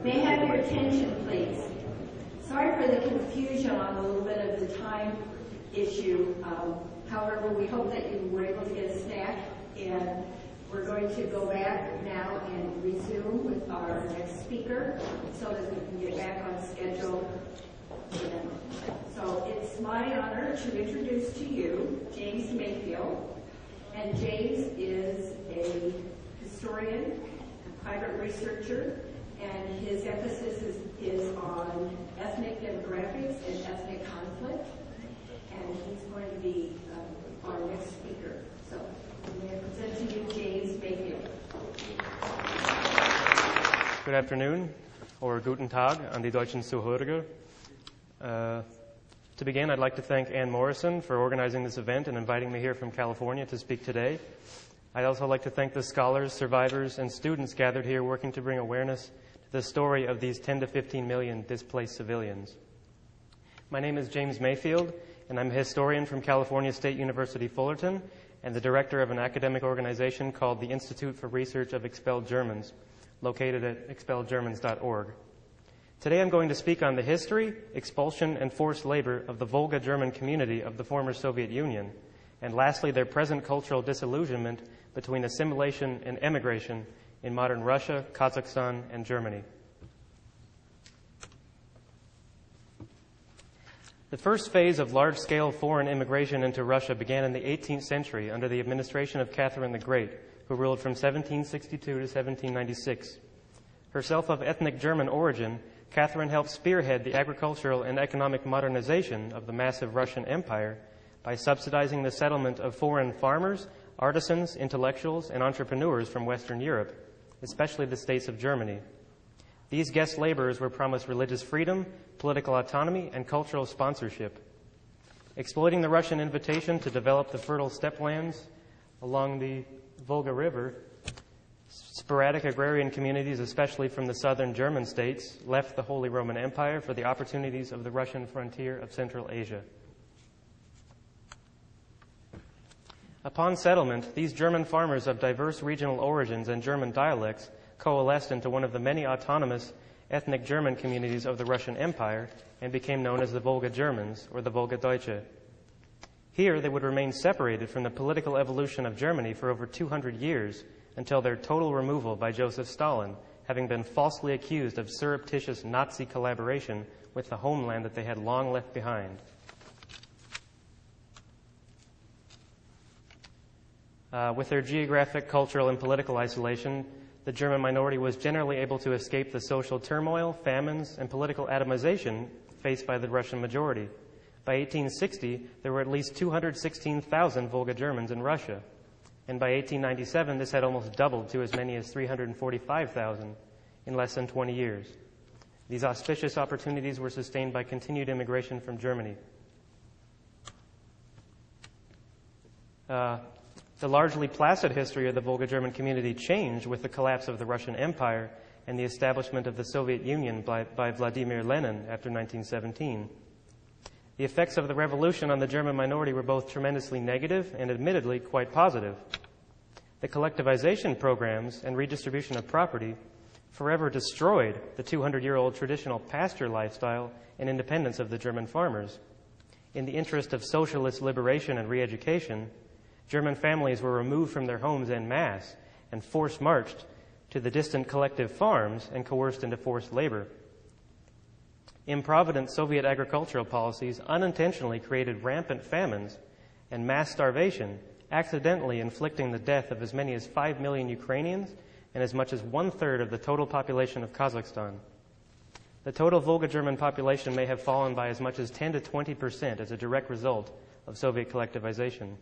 May I have your attention, please? Sorry for the confusion on a little bit of the time issue. However, we hope that you were able to get a snack, and we're going to go back now and resume with our next speaker so that we can get back on schedule. So it's my honor to introduce to you James Mayfield. And James is a historian, a private researcher, and his emphasis is on ethnic demographics and ethnic conflict. And he's going to be our next speaker. So may I present to you James Mayfield. Good afternoon, or guten Tag an die deutschen Zuhörer. To begin, I'd like to thank Ann Morrison for organizing this event and inviting me here from California to speak today. I'd also like to thank the scholars, survivors, and students gathered here working to bring awareness to the story of these 10 to 15 million displaced civilians. My name is James Mayfield, and I'm a historian from California State University, Fullerton, and the director of an academic organization called the Institute for Research of Expelled Germans, located at expelledgermans.org. Today I'm going to speak on the history, expulsion, and forced labor of the Volga German community of the former Soviet Union, and lastly, their present cultural disillusionment between assimilation and emigration in modern Russia, Kazakhstan, and Germany. The first phase of large-scale foreign immigration into Russia began in the 18th century under the administration of Catherine the Great, who ruled from 1762 to 1796. Herself of ethnic German origin, Catherine helped spearhead the agricultural and economic modernization of the massive Russian Empire by subsidizing the settlement of foreign farmers, artisans, intellectuals, and entrepreneurs from Western Europe, especially the states of Germany. These guest laborers were promised religious freedom, political autonomy, and cultural sponsorship. Exploiting the Russian invitation to develop the fertile steppelands along the Volga River, sporadic agrarian communities, especially from the southern German states, left the Holy Roman Empire for the opportunities of the Russian frontier of Central Asia. Upon settlement, these German farmers of diverse regional origins and German dialects coalesced into one of the many autonomous ethnic German communities of the Russian Empire and became known as the Volga Germans, or the Volga Deutsche. Here, they would remain separated from the political evolution of Germany for over 200 years, until their total removal by Joseph Stalin, having been falsely accused of surreptitious Nazi collaboration with the homeland that they had long left behind. With their geographic, cultural, and political isolation, the German minority was generally able to escape the social turmoil, famines, and political atomization faced by the Russian majority. By 1860, there were at least 216,000 Volga Germans in Russia. And by 1897, this had almost doubled to as many as 345,000 in less than 20 years. These auspicious opportunities were sustained by continued immigration from Germany. The largely placid history of the Volga German community changed with the collapse of the Russian Empire and the establishment of the Soviet Union by Vladimir Lenin after 1917. The effects of the revolution on the German minority were both tremendously negative and admittedly quite positive. The collectivization programs and redistribution of property forever destroyed the 200-year-old traditional pasture lifestyle and independence of the German farmers. In the interest of socialist liberation and re-education, German families were removed from their homes en masse and force-marched to the distant collective farms and coerced into forced labor. Improvident Soviet agricultural policies unintentionally created rampant famines and mass starvation, accidentally inflicting the death of as many as 5 million Ukrainians and as much as one-third of the total population of Kazakhstan. The total Volga German population may have fallen by as much as 10 to 20% as a direct result of Soviet collectivization.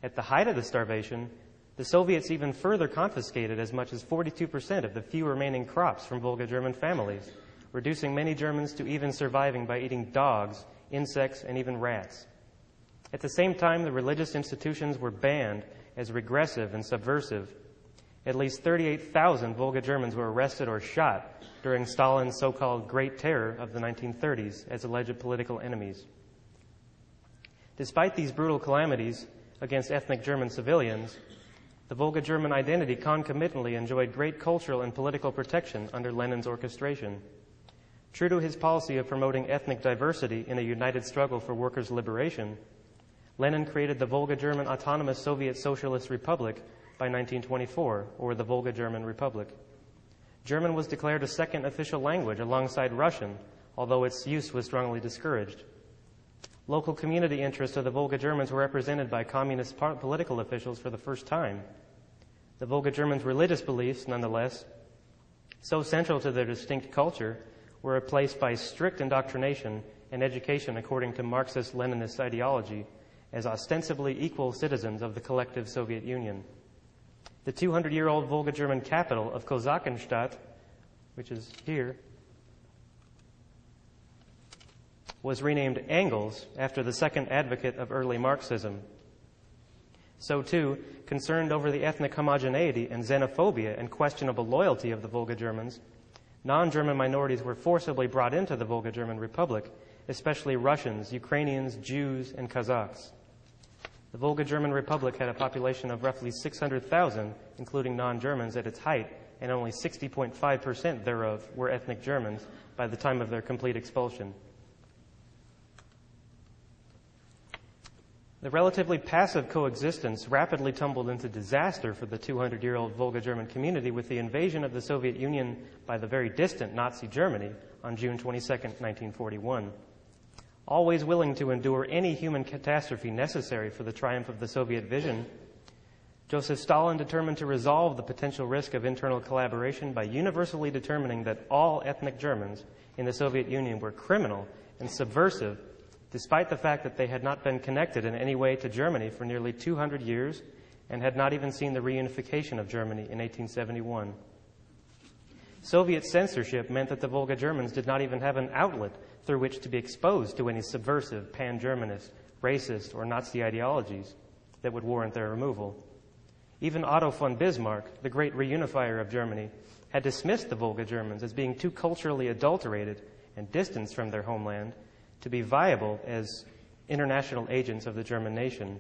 At the height of the starvation, the Soviets even further confiscated as much as 42% of the few remaining crops from Volga German families, reducing many Germans to even surviving by eating dogs, insects, and even rats. At the same time, the religious institutions were banned as regressive and subversive. At least 38,000 Volga Germans were arrested or shot during Stalin's so-called Great Terror of the 1930s as alleged political enemies. Despite these brutal calamities against ethnic German civilians, The Volga German identity concomitantly enjoyed great cultural and political protection under Lenin's orchestration. True to his policy of promoting ethnic diversity in a united struggle for workers' liberation, Lenin created the Volga German Autonomous Soviet Socialist Republic by 1924, or the Volga German Republic. German was declared a second official language alongside Russian, although its use was strongly discouraged. Local community interests of the Volga Germans were represented by communist political officials for the first time. The Volga Germans' religious beliefs, nonetheless, so central to their distinct culture, were replaced by strict indoctrination and education according to Marxist-Leninist ideology as ostensibly equal citizens of the collective Soviet Union. The 200-year-old Volga German capital of Kosakenstadt, which is here, was renamed Engels after the second advocate of early Marxism. So too, concerned over the ethnic homogeneity and xenophobia and questionable loyalty of the Volga Germans, non-German minorities were forcibly brought into the Volga German Republic, especially Russians, Ukrainians, Jews, and Kazakhs. The Volga German Republic had a population of roughly 600,000, including non-Germans at its height, and only 60.5% thereof were ethnic Germans by the time of their complete expulsion. The relatively passive coexistence rapidly tumbled into disaster for the 200-year-old Volga German community with the invasion of the Soviet Union by the very distant Nazi Germany on June 22, 1941. Always willing to endure any human catastrophe necessary for the triumph of the Soviet vision, Joseph Stalin determined to resolve the potential risk of internal collaboration by universally determining that all ethnic Germans in the Soviet Union were criminal and subversive, despite the fact that they had not been connected in any way to Germany for nearly 200 years and had not even seen the reunification of Germany in 1871. Soviet censorship meant that the Volga Germans did not even have an outlet through which to be exposed to any subversive, pan-Germanist, racist, or Nazi ideologies that would warrant their removal. Even Otto von Bismarck, the great reunifier of Germany, had dismissed the Volga Germans as being too culturally adulterated and distanced from their homeland to be viable as international agents of the German nation.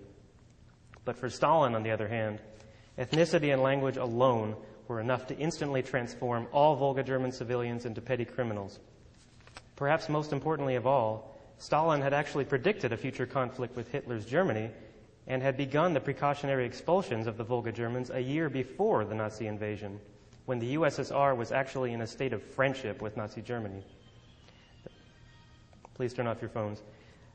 But for Stalin, on the other hand, ethnicity and language alone were enough to instantly transform all Volga German civilians into petty criminals. Perhaps most importantly of all, Stalin had actually predicted a future conflict with Hitler's Germany and had begun the precautionary expulsions of the Volga Germans a year before the Nazi invasion, when the USSR was actually in a state of friendship with Nazi Germany. Please turn off your phones.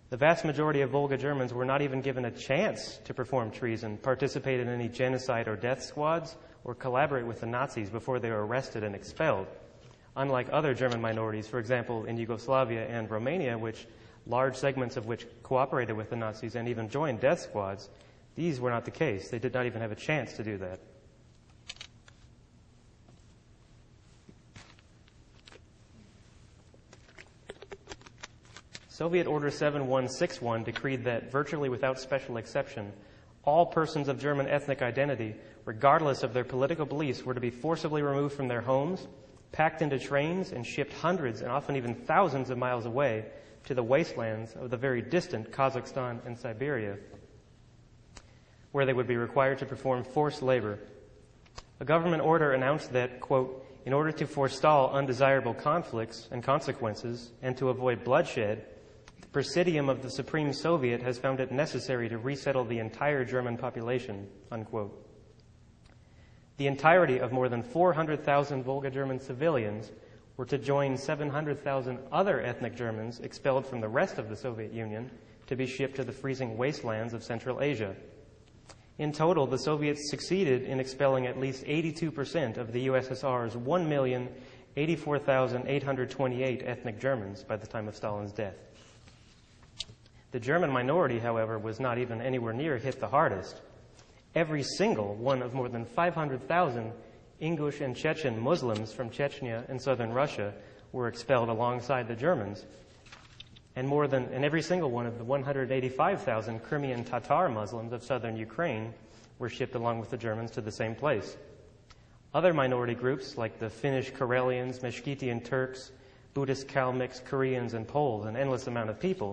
The vast majority of Volga Germans were not even given a chance to perform treason, participate in any genocide or death squads, or collaborate with the Nazis before they were arrested and expelled. Unlike other German minorities, for example, in Yugoslavia and Romania, large segments of which cooperated with the Nazis and even joined death squads, these were not the case. They did not even have a chance to do that. Soviet Order 7161 decreed that, virtually without special exception, all persons of German ethnic identity, regardless of their political beliefs, were to be forcibly removed from their homes, packed into trains, and shipped hundreds and often even thousands of miles away to the wastelands of the very distant Kazakhstan and Siberia, where they would be required to perform forced labor. A government order announced that, quote, in order to forestall undesirable conflicts and consequences and to avoid bloodshed, the Presidium of the Supreme Soviet has found it necessary to resettle the entire German population, unquote. The entirety of more than 400,000 Volga German civilians were to join 700,000 other ethnic Germans expelled from the rest of the Soviet Union to be shipped to the freezing wastelands of Central Asia. In total, the Soviets succeeded in expelling at least 82% of the USSR's 1,084,828 ethnic Germans by the time of Stalin's death. The German minority, however, was not even anywhere near hit the hardest. Every single one of more than 500,000 Ingush and Chechen Muslims from Chechnya and southern Russia were expelled alongside the Germans. And every single one of the 185,000 Crimean Tatar Muslims of southern Ukraine were shipped along with the Germans to the same place. Other minority groups, like the Finnish Karelians, Meskhetian Turks, Buddhist Kalmyks, Koreans, and Poles, an endless amount of people,